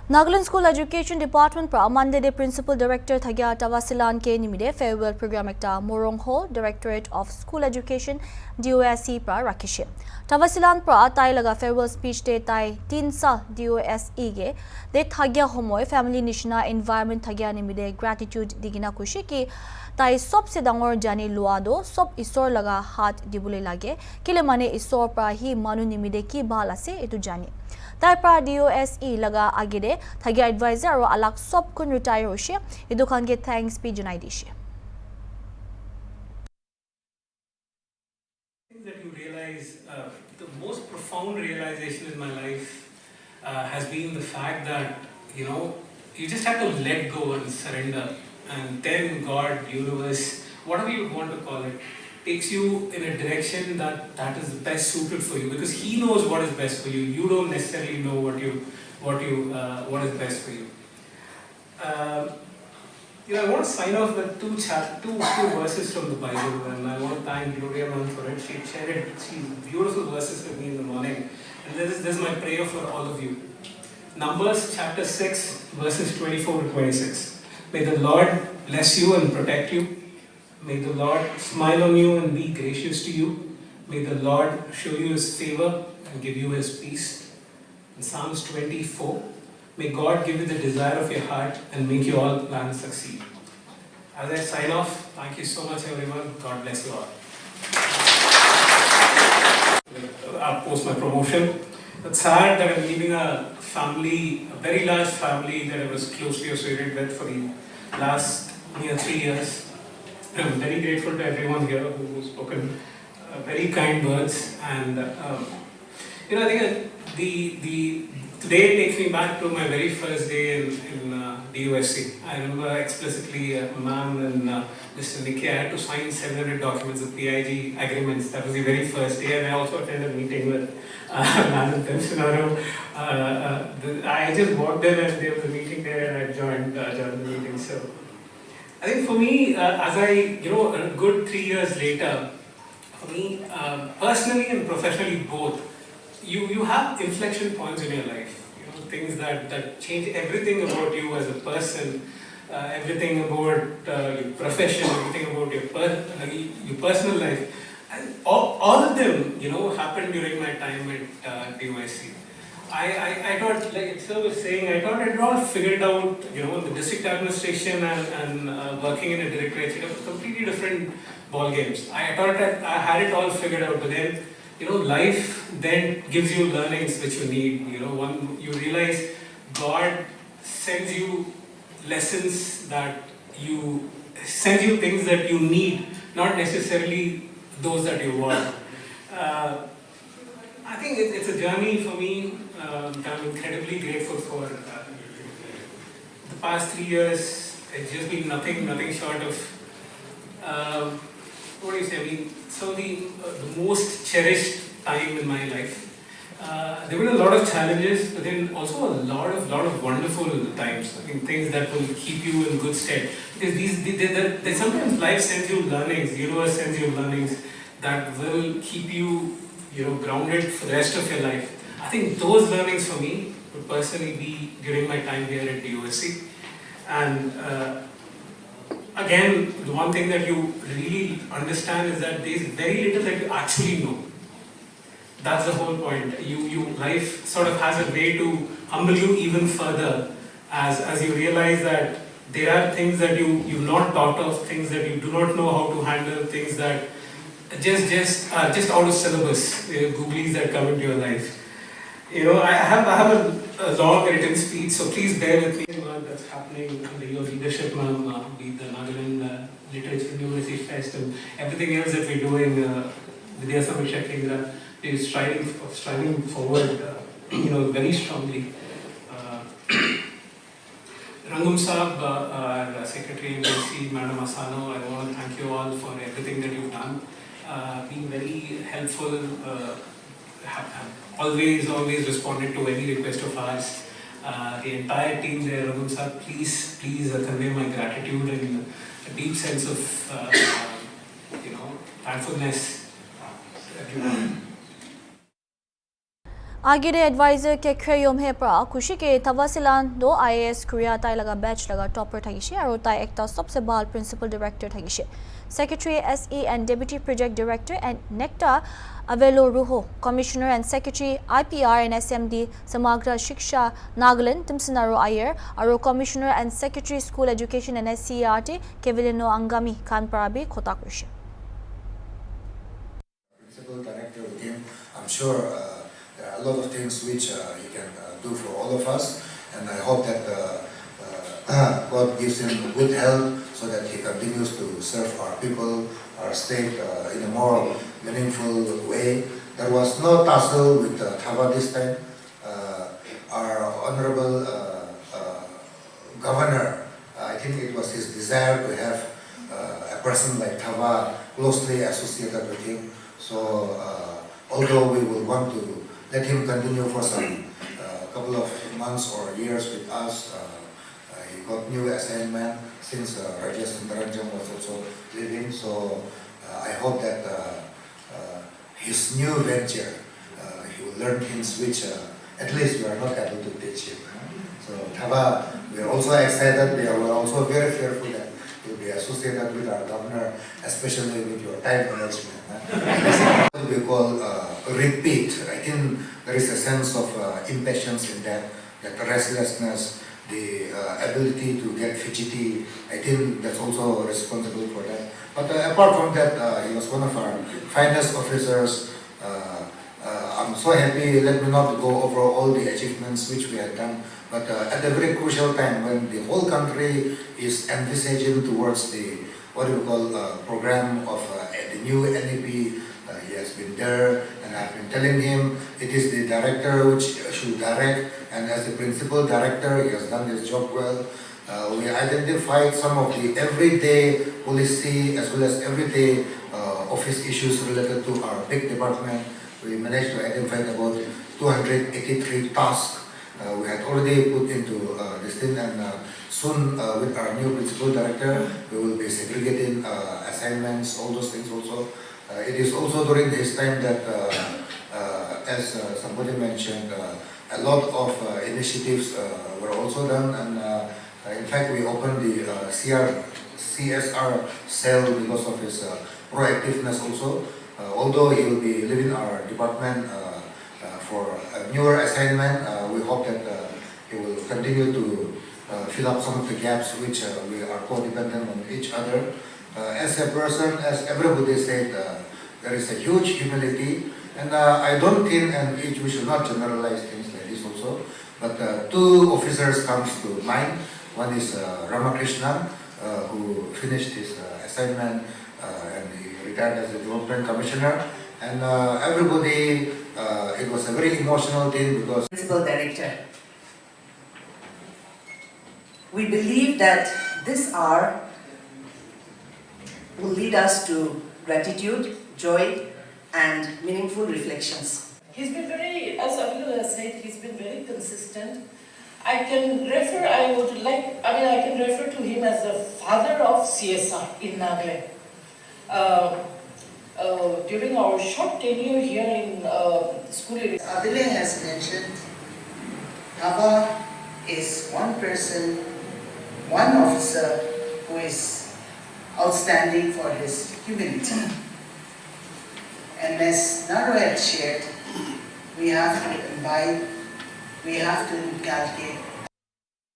Nagaland School Education Department pra Monday de Principal Director Thagya Thavaseelan ke nimide farewell program ekta Morong Hall Directorate of School Education DOSE pra rakhishe. Thavaseelan pra tai laga farewell speech de tai 3 sal DOSE ge de thagya homoy family nishna environment thagya nimide gratitude digina kushi ki tai sob se dangor jani lua do sob isor laga hat dibule lage kile mane isor pra hi manu nimide ki bhal ase etu jani. Tai pra DOSE laga agide thagya advisor aro alak sob kun retire hoshe edu khan ge thanks be junai dishe. That you realize, the most profound realization in my life has been the fact that you just have to let go and surrender, and then God, universe, whatever you want to call it, takes you in a direction that is best suited for you, because He knows what is best for you. You don't necessarily know what is best for you. I want to sign off with two verses from the Bible, and I want to thank Gloria Ma'am for it. She shared beautiful verses with me in the morning, and this is my prayer for all of you. Numbers chapter 6, verses 24 to 26. May the Lord bless you and protect you. May the Lord smile on you and be gracious to you. May the Lord show you His favor and give you His peace. In Psalms 24, may God give you the desire of your heart and make your all plans succeed. As I sign off, thank you so much everyone. God bless you all. I'll post my promotion. It's sad that I'm leaving a family, a very large family that I was closely associated with for the last near 3 years. I'm very grateful to everyone here who's spoken very kind words, and I think the today takes me back to my very first day in DOSC. I remember explicitly ma'am and Mr. Nikki, I had to sign 700 documents of PIG agreements. That was the very first day, and I also attended a meeting with ma'am and Pensionaro. I just walked in and there was a meeting there, and I joined the meeting. So I think for me, as a good 3 years later, for me, personally and professionally both, you have inflection points in your life. Things that change everything about you as a person, everything about your profession, everything about your personal life. And all of them, happened during my time at DOSC. I thought, like Sir was saying, I thought I'd all figured out, the district administration and working in a directorate, completely different ball games. I thought that I had it all figured out, but then, life then gives you learnings which you need. You realize God sends you lessons sends you things that you need, not necessarily those that you want. I think it's a journey for me. I'm incredibly grateful for the past 3 years. It's just been nothing short of what do you say? The most cherished time in my life. There were a lot of challenges, but then also a lot of wonderful times. Things that will keep you in good stead. Because sometimes life sends you learnings. The universe sends you learnings that will keep you, grounded for the rest of your life. I think those learnings for me would personally be during my time here at DOSC. And again, the one thing that you really understand is that there is very little that you actually know. That's the whole point. Life sort of has a way to humble you even further as you realize that there are things that you've not thought of, things that you do not know how to handle, things that just out of syllabus, googlies that come into your life. I have a long written speech, so please bear with me. That's happening under your leadership, ma'am, with the Nagaland Literature University Fest and everything else that we're doing. Vidya Samiksha Kendra is striving forward, very strongly. Rangam Saab, our Secretary MLC, Madam Asano, I want to thank you all for everything that you've done. Being very helpful, always responded to any request of ours. The entire team there, Rangam Saab, please convey my gratitude and a deep sense of thankfulness. आगे रे adviser के खयम हे प्रा खुशी के थवासिलान दो IAS Korea ताई लगा batch लगा टॉपर थागिशे और ताई एकता सबसे बाल प्रिंसिपल डायरेक्टर थागिशे secretary SE and deputy project director and नेक्टा अवेलो रुहो commissioner and secretary IPR and SMD Samagra Shiksha Nagaland तिमसनारो आयर और commissioner and secretary school education and SCERT Kevileno Angami खान पराबी खोता कृषि Principal director with him, I'm sure there are a lot of things which he can do for all of us, and I hope that God gives him good health so that he continues to serve our people, our state in a more meaningful way. There was no tussle with Thava this time. Our honorable governor, I think it was his desire to have a person like Thava closely associated with him. So, although we will want to let him continue for some couple of months or years with us, he got new assignment since Rajesh Sundaranjam was also leaving. So, I hope that his new venture, he will learn things which at least we are not able to teach him. So, Thava, we are also excited. We are also very fearful that he will be associated with our governor, especially with your time management. What we call repeat. I think there is a sense of impatience in that restlessness, the ability to get fidgety. I think that's also responsible for that. But apart from that, he was one of our finest officers. I'm so happy. Let me not go over all the achievements which we had done. But at a very crucial time when the whole country is envisaging towards the what we call program of the new NEP, he has been there, and I've been telling him it is the director which should direct, and as the principal director, he has done his job well. We identified some of the everyday policy as well as everyday office issues related to our big department. We managed to identify about 283 tasks. We had already put into this thing, and soon with our new principal director, we will be segregating assignments, all those things also. It is also during this time that, as somebody mentioned, a lot of initiatives were also done, and in fact we opened the CSR cell because of his proactiveness also. Although he will be leaving our department for a newer assignment, we hope that he will continue to fill up some of the gaps which we are co-dependent on each other. As a person, as everybody said, there is a huge humility, and I don't think, and we should not generalize things like this also, but two officers comes to mind. One is Ramakrishnan, who finished his assignment and he retired as a development commissioner, and everybody, it was a very emotional thing because Principal Director. We believe that this hour will lead us to gratitude, joy, and meaningful reflections. He's been very, as Abdul has said, he's been very consistent. I can refer to him as the father of CSR in Nagaland. During our short tenure here in school, Abdul has mentioned, Thava is one person, one officer who is outstanding for his humility. And as Naro had shared, we have to imbibe, we have to inculcate